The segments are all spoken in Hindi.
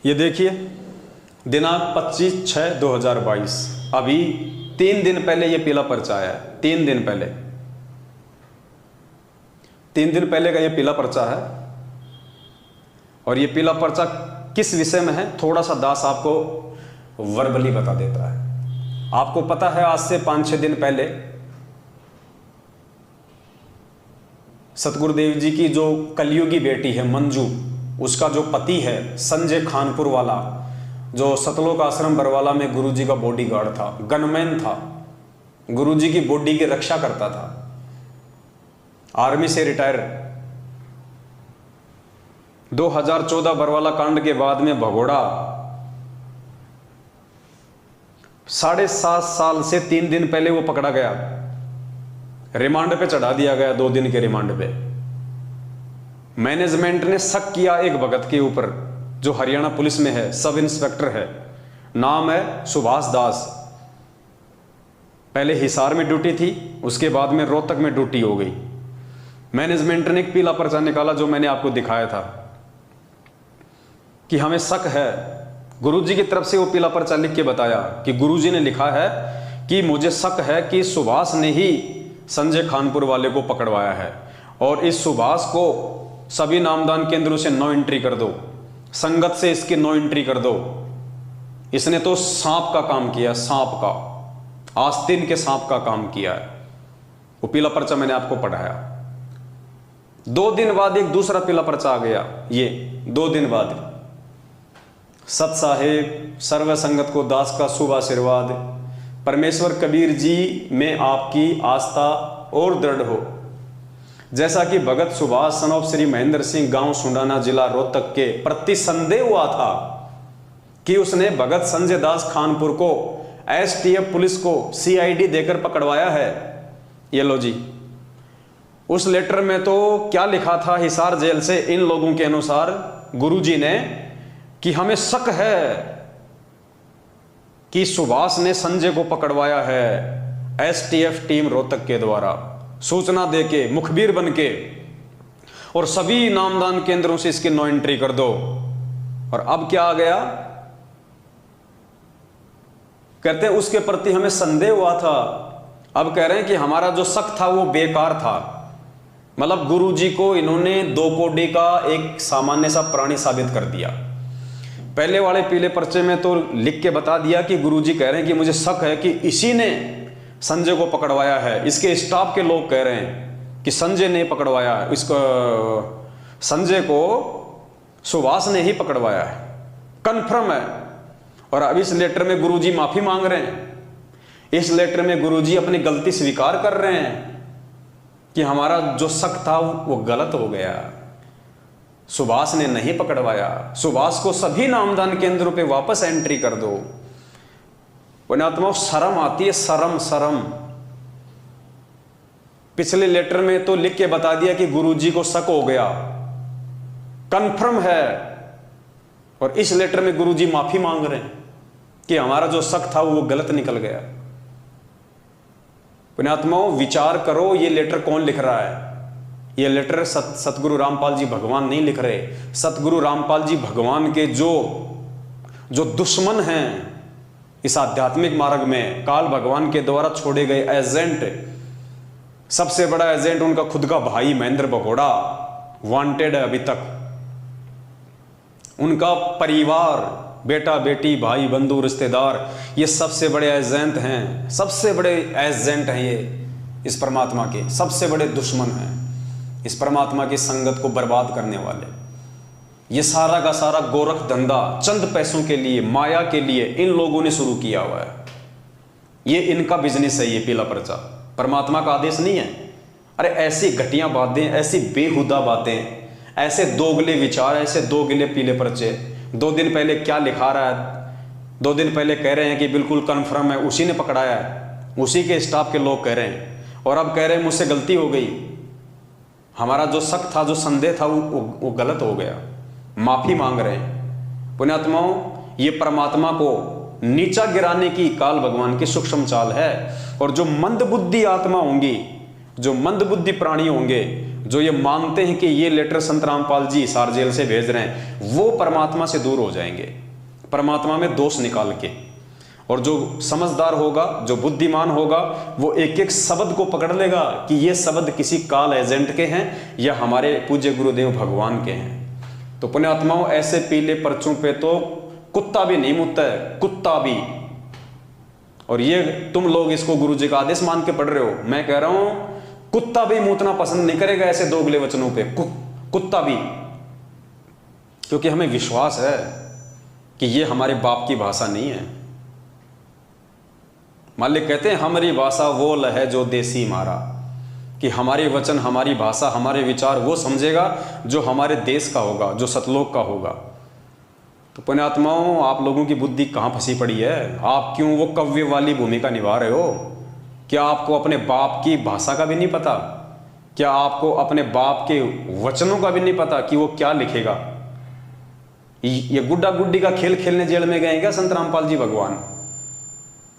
ये देखिए दिनांक 25/6/2022, अभी 3 दिन पहले ये पीला पर्चा आया है। 3 दिन पहले, 3 दिन पहले का ये पीला पर्चा है। और ये पीला पर्चा किस विषय में है, थोड़ा सा दास आपको वर्बली बता देता है। आपको पता है आज से 5-6 दिन पहले सतगुरुदेव जी की जो कलयुगी बेटी है मंजू, उसका जो पति है संजय खानपुर वाला, जो सतलोक आश्रम बरवाला में गुरुजी का बॉडीगार्ड था, गनमैन था, गुरुजी की बॉडी की रक्षा करता था, आर्मी से रिटायर। 2014 बरवाला कांड के बाद में भगोड़ा 7.5 साल से 3 दिन पहले वो पकड़ा गया, रिमांड पे चढ़ा दिया गया, 2 दिन के रिमांड पे। मैनेजमेंट ने शक किया एक भगत के ऊपर जो हरियाणा पुलिस में है, सब इंस्पेक्टर है, नाम है सुभाष दास। पहले हिसार में ड्यूटी थी, उसके बाद में रोहतक में ड्यूटी हो गई। मैनेजमेंट ने एक पीला पर्चा निकाला जो मैंने आपको दिखाया था कि हमें शक है। गुरुजी की तरफ से वो पीला पर्चा लिख के बताया कि गुरुजी ने लिखा है कि मुझे शक है कि सुभाष ने ही संजय खानपुर वाले को पकड़वाया है, और इस सुभाष को सभी नामदान केंद्रों से नो एंट्री कर दो, संगत से इसकी नो एंट्री कर दो। इसने तो सांप का काम किया, सांप का, आस्तीन के सांप का काम किया है। वो पीला पर्चा मैंने आपको पढ़ाया। 2 दिन बाद एक दूसरा पीला पर्चा आ गया, ये 2 दिन बाद। सत साहेब सर्व संगत को दास का शुभ आशीर्वाद, परमेश्वर कबीर जी में आपकी आस्था और दृढ़ हो। जैसा कि भगत सुभाष सन ऑफ श्री महेंद्र सिंह, गांव सुंडाना, जिला रोहतक के प्रति संदेह हुआ था कि उसने भगत संजय दास खानपुर को एसटीएफ पुलिस को सीआईडी देकर पकड़वाया है। ये लो जी, उस लेटर में तो क्या लिखा था हिसार जेल से इन लोगों के अनुसार गुरुजी ने कि हमें शक है कि सुभाष ने संजय को पकड़वाया है एसटीएफ टीम रोहतक के द्वारा, सूचना देके, मुखबिर बनके, और सभी नामदान केंद्रों से इसकी नो एंट्री कर दो। और अब क्या आ गया, कहते हैं उसके प्रति हमें संदेह हुआ था, अब कह रहे हैं कि हमारा जो शक था वो बेकार था। मतलब गुरुजी को इन्होंने 2 कोड़ी का एक सामान्य सा प्राणी साबित कर दिया। पहले वाले पीले पर्चे में तो लिख के बता दिया कि गुरुजी कह रहे हैं कि मुझे शक है कि इसी ने संजय को पकड़वाया है। इसके स्टाफ के लोग कह रहे हैं कि संजय ने पकड़वाया है, इसको संजय को सुभाष ने ही पकड़वाया है, कंफर्म है। और अब इस लेटर में गुरुजी माफी मांग रहे हैं, इस लेटर में गुरुजी अपनी गलती स्वीकार कर रहे हैं कि हमारा जो शक था वो गलत हो गया, सुभाष ने नहीं पकड़वाया, सुभाष को सभी नामदान केंद्रों पे वापस एंट्री कर दो। पुण्यात्माओं, शर्म आती है, शर्म शर्म। पिछले लेटर में तो लिख के बता दिया कि गुरुजी को शक हो गया, कंफर्म है, और इस लेटर में गुरुजी माफी मांग रहे हैं कि हमारा जो शक था वो गलत निकल गया। पुण्यात्माओं, विचार करो, ये लेटर कौन लिख रहा है? ये लेटर सतगुरु रामपाल जी भगवान नहीं लिख रहे। सतगुरु रामपाल जी भगवान के जो दुश्मन हैं इस आध्यात्मिक मार्ग में, काल भगवान के द्वारा छोड़े गए एजेंट, सबसे बड़ा एजेंट उनका खुद का भाई महेंद्र भगोड़ा वांटेड है अभी तक। उनका परिवार, बेटा बेटी, भाई बंधु रिश्तेदार, ये सबसे बड़े एजेंट हैं, सबसे बड़े एजेंट हैं ये इस परमात्मा के, सबसे बड़े दुश्मन हैं इस परमात्मा की संगत को बर्बाद करने वाले। ये सारा का सारा गोरख धंधा चंद पैसों के लिए, माया के लिए इन लोगों ने शुरू किया हुआ है। ये इनका बिजनेस है, ये पीला पर्चा, परमात्मा का आदेश नहीं है। अरे ऐसी घटिया बातें, ऐसी बेहुदा बातें, ऐसे दोगले विचार, ऐसे दोगले पीले पर्चे। 2 दिन पहले क्या लिखा रहा है, 2 दिन पहले कह रहे हैं कि बिल्कुल कन्फर्म है उसी ने पकड़ाया है, उसी के स्टाफ के लोग कह रहे हैं, और अब कह रहे हैं मुझसे गलती हो गई, हमारा जो शक था, जो संदेह था वो गलत हो गया, माफी मांग रहे हैं। पुण्यात्माओं, ये परमात्मा को नीचा गिराने की काल भगवान की सूक्ष्म चाल है। और जो मंदबुद्धि आत्मा होंगी, जो मंदबुद्धि प्राणी होंगे, जो ये मानते हैं कि ये लेटर संत रामपाल जी हिसार जेल से भेज रहे हैं, वो परमात्मा से दूर हो जाएंगे, परमात्मा में दोष निकाल के। और जो समझदार होगा, जो बुद्धिमान होगा, वो एक एक शब्द को पकड़ लेगा कि ये शब्द किसी काल एजेंट के हैं या हमारे पूज्य गुरुदेव भगवान के हैं। तो पुण्यात्माओं, ऐसे पीले पर्चों पे तो कुत्ता भी नहीं मुतता है, कुत्ता भी। और ये तुम लोग इसको गुरु जी का आदेश मान के पढ़ रहे हो। मैं कह रहा हूं कुत्ता भी मूतना पसंद नहीं करेगा ऐसे दोगले वचनों पे, कुत्ता भी। क्योंकि हमें विश्वास है कि ये हमारे बाप की भाषा नहीं है। मालिक कहते हैं हमारी भाषा वो लहे जो देसी मारा, कि हमारे वचन, हमारी भाषा, हमारे विचार वो समझेगा जो हमारे देश का होगा, जो सतलोक का होगा। तो पुण्यात्माओं, आप लोगों की बुद्धि कहाँ फंसी पड़ी है? आप क्यों वो कव्य वाली भूमिका निभा रहे हो? क्या आपको अपने बाप की भाषा का भी नहीं पता? क्या आपको अपने बाप के वचनों का भी नहीं पता कि वो क्या लिखेगा? ये गुड्डा गुड्डी का खेल खेलने जेल में गए क्या संत रामपाल जी भगवान?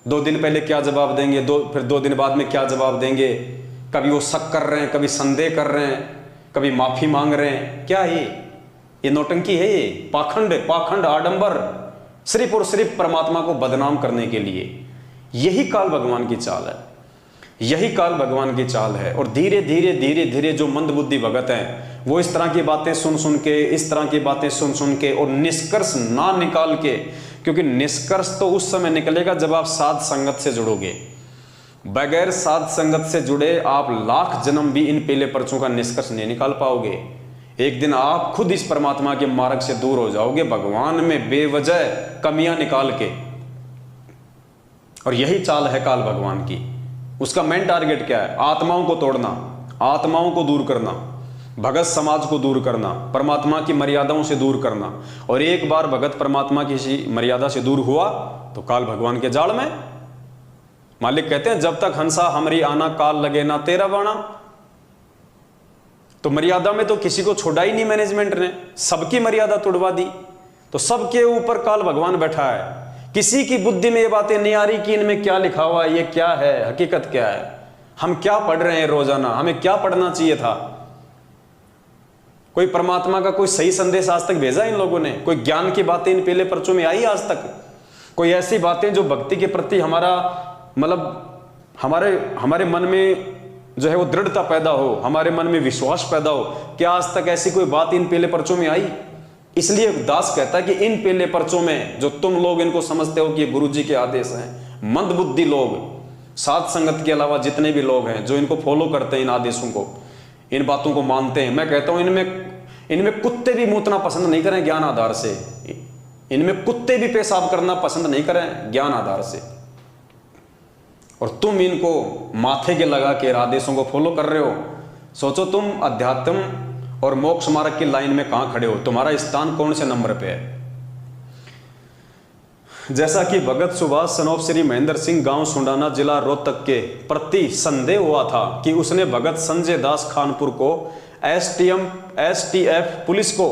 2 दिन पहले क्या जवाब देंगे, फिर 2 दिन बाद में क्या जवाब देंगे? कभी वो शक कर रहे हैं, कभी संदेह कर रहे हैं, कभी माफी मांग रहे हैं। क्या है ये नौटंकी है, ये पाखंड आडंबर, सिर्फ और सिर्फ परमात्मा को बदनाम करने के लिए। यही काल भगवान की चाल है, यही काल भगवान की चाल है। और धीरे धीरे धीरे धीरे जो मंद बुद्धि भगत हैं, वो इस तरह की बातें सुन सुन के, इस तरह की बातें सुन सुन के और निष्कर्ष ना निकाल के, क्योंकि निष्कर्ष तो उस समय निकलेगा जब आप साध संगत से जुड़ोगे। बगैर साध संगत से जुड़े आप लाख जन्म भी इन पीले पर्चों का निष्कर्ष नहीं निकाल पाओगे। एक दिन आप खुद इस परमात्मा के मार्ग से दूर हो जाओगे, भगवान में बेवजह कमियां निकाल के। और यही चाल है काल भगवान की। उसका मेन टारगेट क्या है? आत्माओं को तोड़ना, आत्माओं को दूर करना, भगत समाज को दूर करना, परमात्मा की मर्यादाओं से दूर करना। और एक बार भगत परमात्मा की किसी मर्यादा से दूर हुआ तो काल भगवान के जाल में। मालिक कहते हैं जब तक हंसा हमरी आना, काल लगे ना तेरा बाणा। तो मर्यादा में तो किसी को छोड़ा ही नहीं मैनेजमेंट ने, सबकी मर्यादा तोड़वा दी। तो सबके ऊपर काल भगवान बैठा है। किसी की बुद्धि में ये बातें नहीं आ रही कि इनमें क्या लिखा हुआ है, ये क्या है, हकीकत क्या है, हम क्या पढ़ रहे हैं रोजाना, हमें क्या पढ़ना चाहिए था। कोई परमात्मा का कोई सही संदेश आज तक भेजा इन लोगों ने? कोई ज्ञान की बातें इन पीले पर्चों में आई आज तक? कोई ऐसी बातें जो भक्ति के प्रति हमारा मतलब हमारे मन में जो है वो दृढ़ता पैदा हो, हमारे मन में विश्वास पैदा हो? क्या आज तक ऐसी कोई बात इन पीले पर्चों में आई? इसलिए दास कहता है कि इन पीले पर्चों में जो तुम लोग इनको समझते हो कि ये गुरु जी के आदेश हैं, मंद बुद्धि लोग, साध संगत के अलावा जितने भी लोग हैं जो इनको फॉलो करते हैं, इन आदेशों को, इन बातों को मानते हैं, मैं कहता हूं इनमें कुत्ते भी मूतना पसंद नहीं करें ज्ञान आधार से। इनमें कुत्ते भी पेशाब करना पसंद नहीं करें ज्ञान आधार से। और तुम इनको माथे के लगा के आदेशों को फॉलो कर रहे हो। सोचो तुम अध्यात्म और मोक्ष मार्ग की लाइन में कहां खड़े हो, तुम्हारा स्थान कौन से नंबर पे है? जैसा कि भगत सुभाष सनोप श्री महेंद्र सिंह, गांव सुंडाना, जिला रोहतक के प्रति संदेह हुआ था कि उसने भगत संजय दास खानपुर को एसटीएफ पुलिस को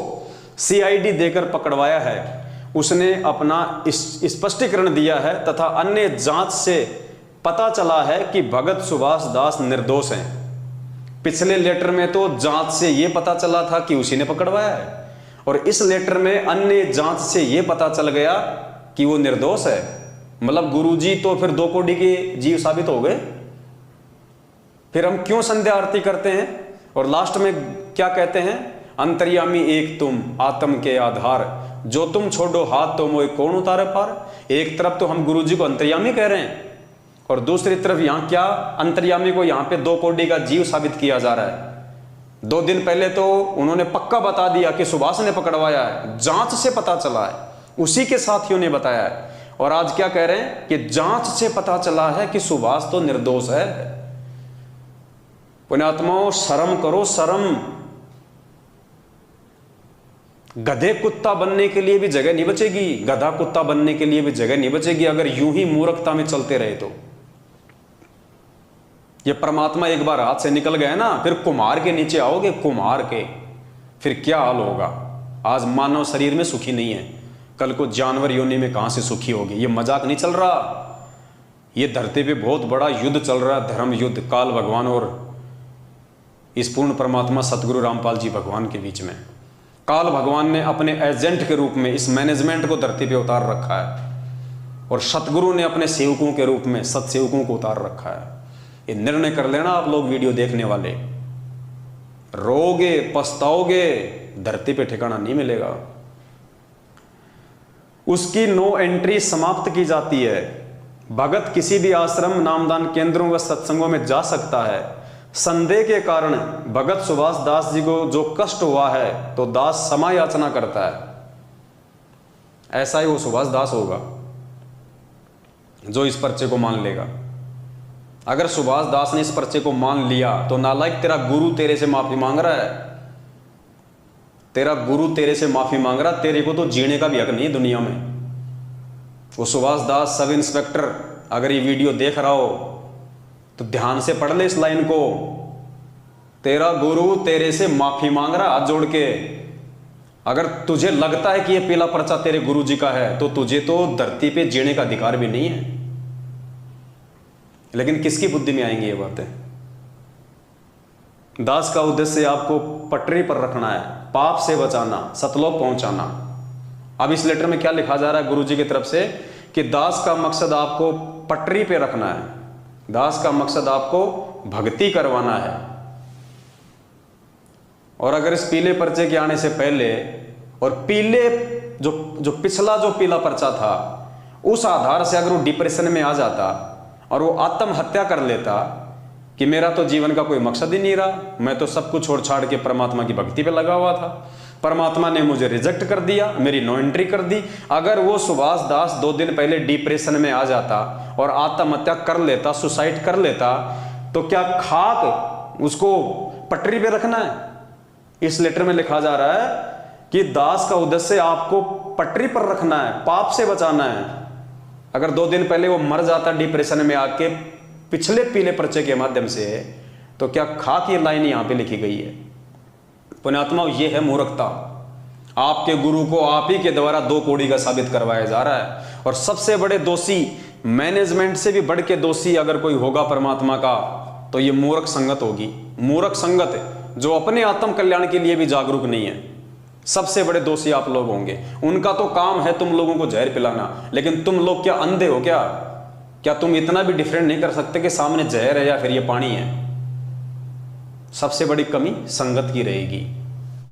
सीआईडी देकर पकड़वाया है। उसने अपना स्पष्टीकरण दिया है तथा अन्य जांच से पता चला है कि भगत सुभाष दास निर्दोष हैं। पिछले लेटर में तो जांच से यह पता चला था कि उसी ने पकड़वाया है, और इस लेटर में अन्य जांच से यह पता चल गया कि वो निर्दोष है। मतलब गुरुजी तो फिर 2 कोड़ी के जीव साबित हो गए। फिर हम क्यों संध्या आरती करते हैं? और लास्ट में क्या कहते हैं? अंतर्यामी एक तुम, आत्म के आधार, जो तुम छोड़ो हाथ तो मोए कौन उतारे पार। एक तरफ तो हम गुरुजी को अंतर्यामी कह रहे हैं, और दूसरी तरफ यहां क्या, अंतर्यामी को यहां पे 2 कोड़ी का जीव साबित किया जा रहा है। 2 दिन पहले तो उन्होंने पक्का बता दिया कि सुभाष ने पकड़वाया है, जांच से पता चला है, उसी के साथियों ने बताया है। और आज क्या कह रहे हैं कि जांच से पता चला है कि सुभाष तो निर्दोष है। पुण्यात्माओं, शर्म करो, शर्म। गधे कुत्ता बनने के लिए भी जगह नहीं बचेगी, गधा कुत्ता बनने के लिए भी जगह नहीं बचेगी अगर यूं ही मूर्खता में चलते रहे तो। ये परमात्मा एक बार हाथ से निकल गए ना, फिर कुम्हार के नीचे आओगे, कुम्हार के, फिर क्या हाल होगा। आज मानव शरीर में सुखी नहीं है, कल को जानवर योनि में कहां से सुखी होगी। ये मजाक नहीं चल रहा, ये धरती पे बहुत बड़ा युद्ध चल रहा है, धर्म युद्ध, काल भगवान और इस पूर्ण परमात्मा सतगुरु रामपाल जी भगवान के बीच में। काल भगवान ने अपने एजेंट के रूप में इस मैनेजमेंट को धरती पे उतार रखा है और सतगुरु ने अपने सेवकों के रूप में सतसेवकों को उतार रखा है। ये निर्णय कर लेना आप लोग वीडियो देखने वाले, रोगे पछताओगे, धरती पे ठिकाना नहीं मिलेगा। उसकी नो एंट्री समाप्त की जाती है। भगत किसी भी आश्रम, नामदान केंद्रों व सत्संगों में जा सकता है। संदेह के कारण भगत सुभाष दास जी को जो कष्ट हुआ है तो दास क्षमा याचना करता है। ऐसा ही वो सुभाष दास होगा जो इस पर्चे को मान लेगा। अगर सुभाष दास ने इस पर्चे को मान लिया तो नालायक, तेरा गुरु तेरे से माफी मांग रहा है, तेरा गुरु तेरे से माफी मांग रहा, तेरे को तो जीने का भी हक नहीं दुनिया में। वो सुभाष दास सब इंस्पेक्टर अगर ये वीडियो देख रहा हो तो ध्यान से पढ़ ले इस लाइन को। तेरा गुरु तेरे से माफी मांग रहा हाथ जोड़ के। अगर तुझे लगता है कि ये पीला पर्चा तेरे गुरु जी का है तो तुझे तो धरती पे जीने का अधिकार भी नहीं है। लेकिन किसकी बुद्धि में आएंगी ये बातें? दास का उद्देश्य आपको पटरी पर रखना है, पाप से बचाना, सतलोक पहुंचाना। अब इस लेटर में क्या लिखा जा रहा है गुरु जी की तरफ से कि दास का मकसद आपको पटरी पे रखना है, दास का मकसद आपको भक्ति करवाना है। और अगर इस पीले पर्चे के आने से पहले और पीले जो पिछला जो पीला पर्चा था उस आधार से अगर वो डिप्रेशन में आ जाता और वो आत्महत्या कर लेता कि मेरा तो जीवन का कोई मकसद ही नहीं रहा, मैं तो सब कुछ छोड़ छाड़ के परमात्मा की भक्ति पे लगा हुआ था, परमात्मा ने मुझे रिजेक्ट कर दिया, मेरी नो एंट्री कर दी। अगर वो सुभाष दास 2 दिन पहले डिप्रेशन में आ जाता और आत्महत्या कर लेता, सुसाइड कर लेता, तो क्या खाक उसको पटरी पे रखना है? इस लेटर में लिखा जा रहा है कि दास का उद्देश्य आपको पटरी पर रखना है, पाप से बचाना है। अगर 2 दिन पहले वो मर जाता डिप्रेशन में आके पिछले पीले पर्चे के माध्यम से, तो क्या खाक ये लाइन यहां पे लिखी गई है? पुण्यात्मा, ये है मूर्खता। आपके गुरु को आप ही के द्वारा 2 कौड़ी का साबित करवाया जा रहा है। और सबसे बड़े दोषी, मैनेजमेंट से भी बढ़ के दोषी अगर कोई होगा परमात्मा का तो ये मूर्ख संगत होगी। मूर्ख संगत जो अपने आत्म कल्याण के लिए भी जागरूक नहीं है, सबसे बड़े दोषी आप लोग होंगे। उनका तो काम है तुम लोगों को जहर पिलाना, लेकिन तुम लोग क्या अंधे हो क्या? क्या तुम इतना भी डिफरेंट नहीं कर सकते कि सामने जहर है या फिर ये पानी है? सबसे बड़ी कमी संगत की रहेगी।